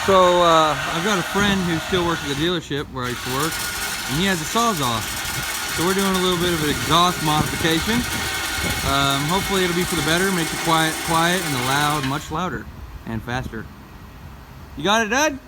So I've got a friend who still works at the dealership where I used to work, and he has a Sawzall. So we're doing a little bit of an exhaust modification. Hopefully it'll be for the better, make the quiet and the loud much louder and faster. You got it, Dad?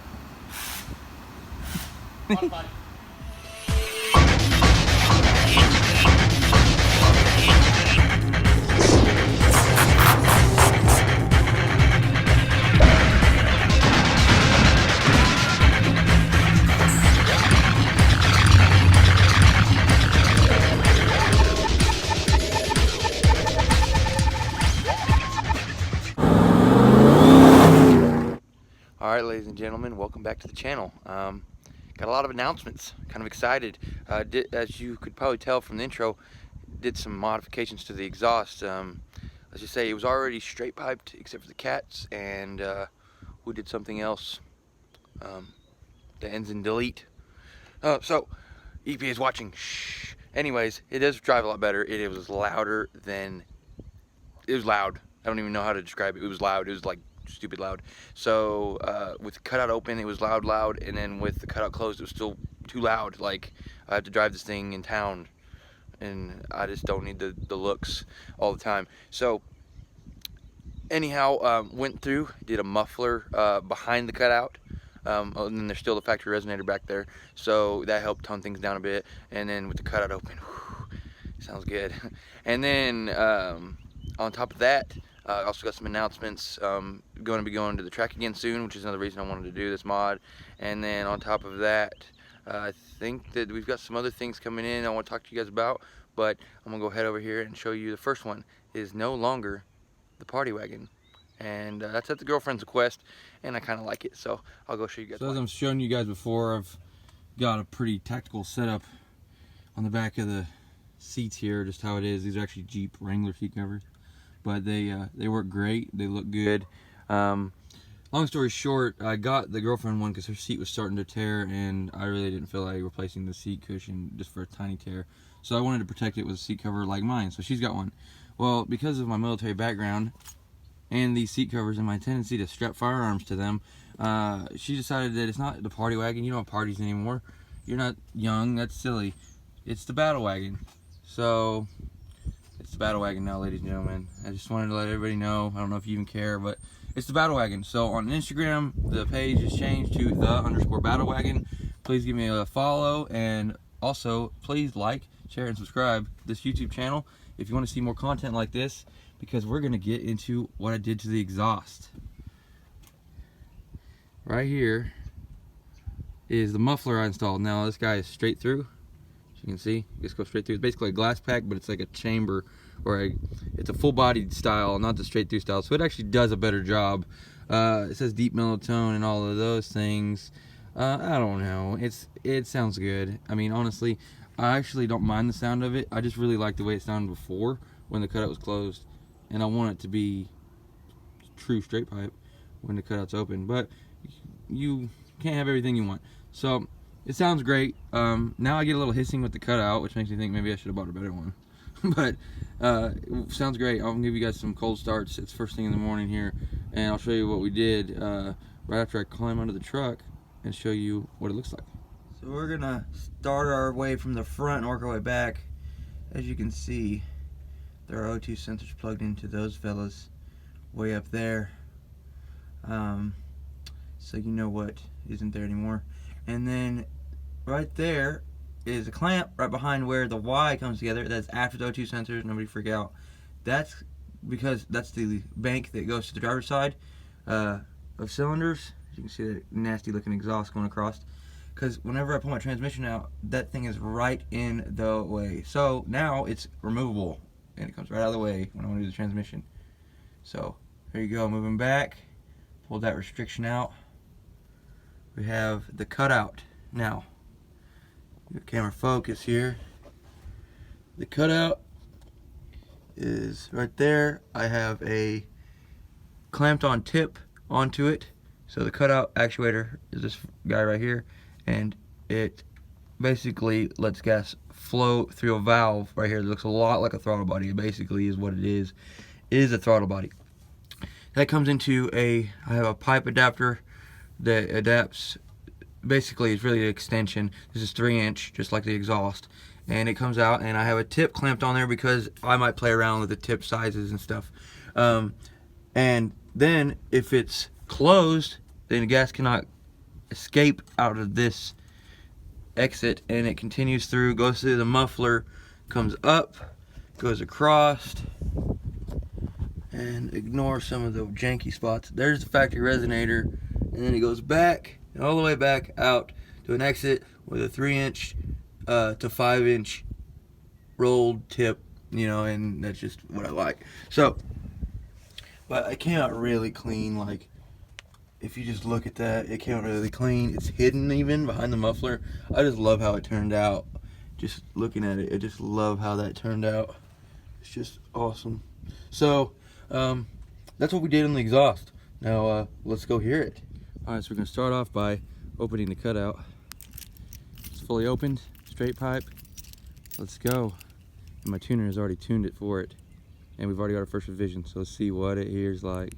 Alright, ladies and gentlemen, welcome back to the channel. Got a lot of announcements, kind of excited. As you could probably tell from the intro, did some modifications to the exhaust. Let's just say it was already straight piped except for the cats, and we did something else that ends in delete. So, EP is watching. Shh. Anyways, it does drive a lot better. It was louder than... It was loud. I don't even know how to describe it. It was loud. It was like stupid loud. So with the cutout open it was loud, and then with the cutout closed it was still too loud. Like, I have to drive this thing in town and I just don't need the looks all the time. So anyhow, went through, did a muffler behind the cutout, and then there's still the factory resonator back there, so that helped tone things down a bit. And then with the cutout open, whew, sounds good. And then on top of that, I also got some announcements. Going to be going to the track again soon, which is another reason I wanted to do this mod. And then on top of that, I think that we've got some other things coming in I want to talk to you guys about, but I'm going to go head over here and show you. The first one is no longer the Partywagon, and that's at the girlfriend's request, and I kind of like it, so I'll go show you guys. So as I'm showing you guys before, I've got a pretty tactical setup on the back of the seats here, just how it is. These are actually Jeep Wrangler seat covers, but they work great. They look good. Long story short, I got the girlfriend one because her seat was starting to tear, and I really didn't feel like replacing the seat cushion just for a tiny tear. So I wanted to protect it with a seat cover like mine. So she's got one. Well, because of my military background and these seat covers and my tendency to strap firearms to them, she decided that it's not the Partywagon. You don't have parties anymore. You're not young. That's silly. It's the Battlewagon. So it's the Battlewagon now, ladies and gentlemen. I just wanted to let everybody know. I don't know if you even care, but it's the Battlewagon. So on Instagram, the page is changed to _Battlewagon. Please give me a follow, and also please like, share, and subscribe this YouTube channel if you want to see more content like this, because we're going to get into what I did to the exhaust. Right here is the muffler I installed. Now this guy is straight through. As you can see, it just goes straight through. It's basically a glass pack, but it's like a chamber, or it's a full-bodied style, not the straight-through style. So it actually does a better job. It says deep mellow tone and all of those things. I don't know. It sounds good. I mean, honestly, I actually don't mind the sound of it. I just really like the way it sounded before when the cutout was closed, and I want it to be true straight pipe when the cutout's open. But you can't have everything you want. So it sounds great. Now I get a little hissing with the cutout, which makes me think maybe I should have bought a better one. But it sounds great. I'll give you guys some cold starts. It's first thing in the morning here, and I'll show you what we did right after I climb under the truck and show you what it looks like. So we're gonna start our way from the front and work our way back. As you can see, there are O2 sensors plugged into those fellas way up there, so you know what isn't there anymore. And then right there is a clamp right behind where the Y comes together. That's after the O2 sensors. Nobody freak out. That's because that's the bank that goes to the driver's side of cylinders. As you can see that nasty looking exhaust going across. Because whenever I pull my transmission out, that thing is right in the way. So now it's removable, and it comes right out of the way when I want to do the transmission. So there you go, moving back, pull that restriction out. We have the cutout now. The camera focus here. The cutout is right there. I have a clamped on tip onto it. So the cutout actuator is this guy right here, and it basically lets gas flow through a valve right here that looks a lot like a throttle body. It basically is what it is a throttle body. That comes into I have a pipe adapter that adapts. Basically, it's really an extension. This is 3-inch, just like the exhaust, and it comes out, and I have a tip clamped on there because I might play around with the tip sizes and stuff. And then if it's closed, then the gas cannot escape out of this exit, and it continues through, goes through the muffler, comes up, goes across, and ignore some of the janky spots. There's the factory resonator, and then it goes back and all the way back out to an exit with a 3-inch to 5-inch rolled tip, you know, and that's just what I like. So, but it came out really clean. Like, if you just look at that, it came out really clean. It's hidden even behind the muffler. I just love how it turned out. Just looking at it, I just love how that turned out. It's just awesome. So, that's what we did on the exhaust. Now, let's go hear it. Alright, so we're going to start off by opening the cutout. It's fully opened, straight pipe. Let's go. And my tuner has already tuned it for it. And we've already got our first revision, so let's see what it hears like.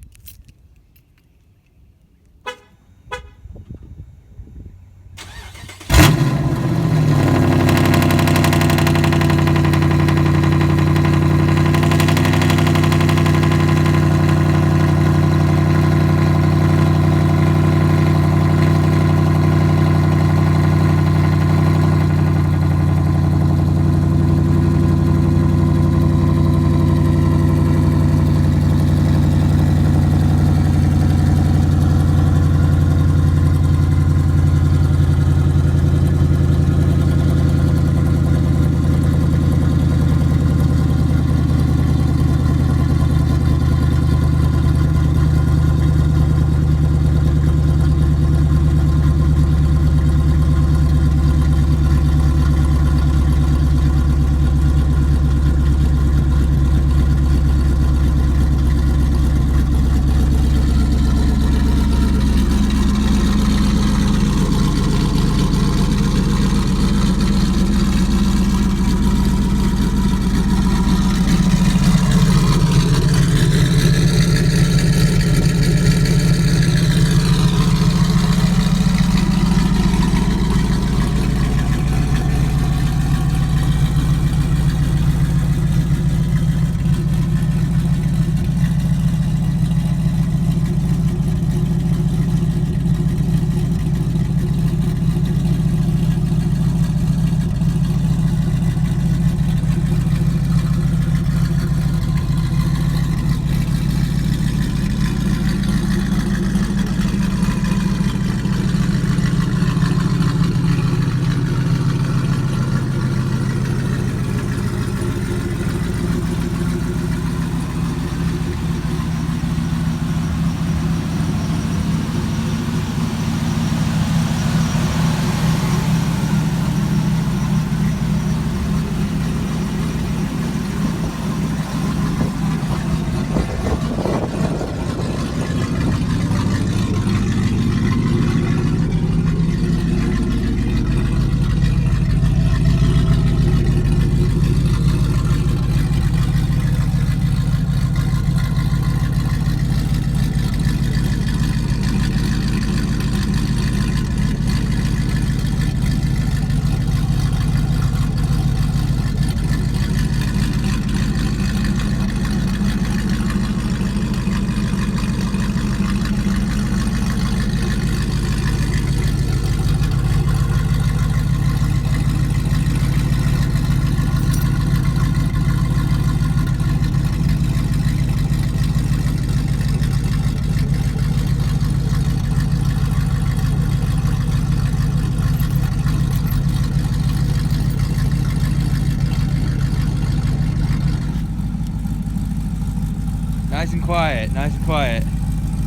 Nice and quiet, nice and quiet.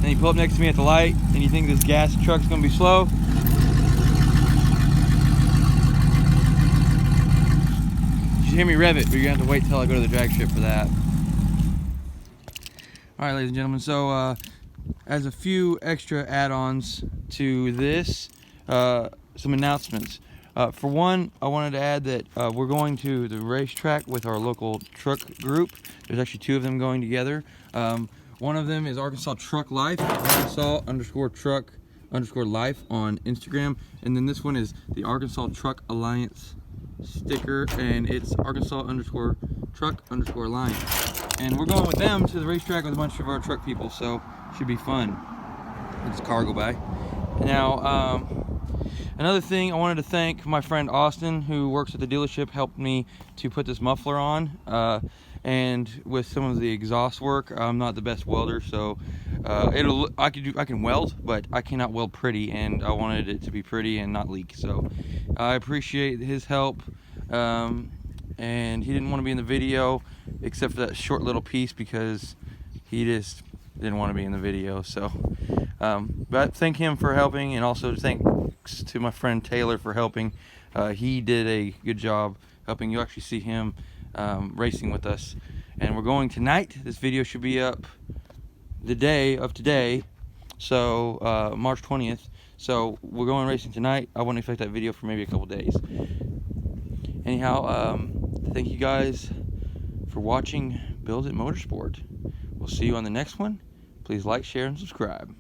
Then you pull up next to me at the light and you think this gas truck's gonna be slow. You should hear me rev it, but you're gonna have to wait till I go to the drag strip for that. Alright, ladies and gentlemen, so as a few extra add-ons to this, some announcements. For one, I wanted to add that we're going to the racetrack with our local truck group. There's actually two of them going together. One of them is Arkansas Truck Life, Arkansas_truck Cutout_Life on Instagram. And then this one is the Arkansas Truck Alliance sticker, and it's Arkansas_Truck_Alliance. And we're going with them to the racetrack with a bunch of our truck people, so should be fun. It's cargo bag. Now, another thing, I wanted to thank my friend Austin, who works at the dealership, helped me to put this muffler on. And with some of the exhaust work, I'm not the best welder, so I can weld, but I cannot weld pretty, and I wanted it to be pretty and not leak. So I appreciate his help. And he didn't want to be in the video except for that short little piece because he just didn't want to be in the video. So but thank him for helping, and also thanks to my friend Taylor for helping. He did a good job helping. You actually see him racing with us, and we're going tonight. This video should be up the day of today, so March 20th. So we're going racing tonight. I wouldn't expect that video for maybe a couple days. Anyhow, thank you guys for watching Build It Motorsport. We'll see you on the next one. Please like, share, and subscribe.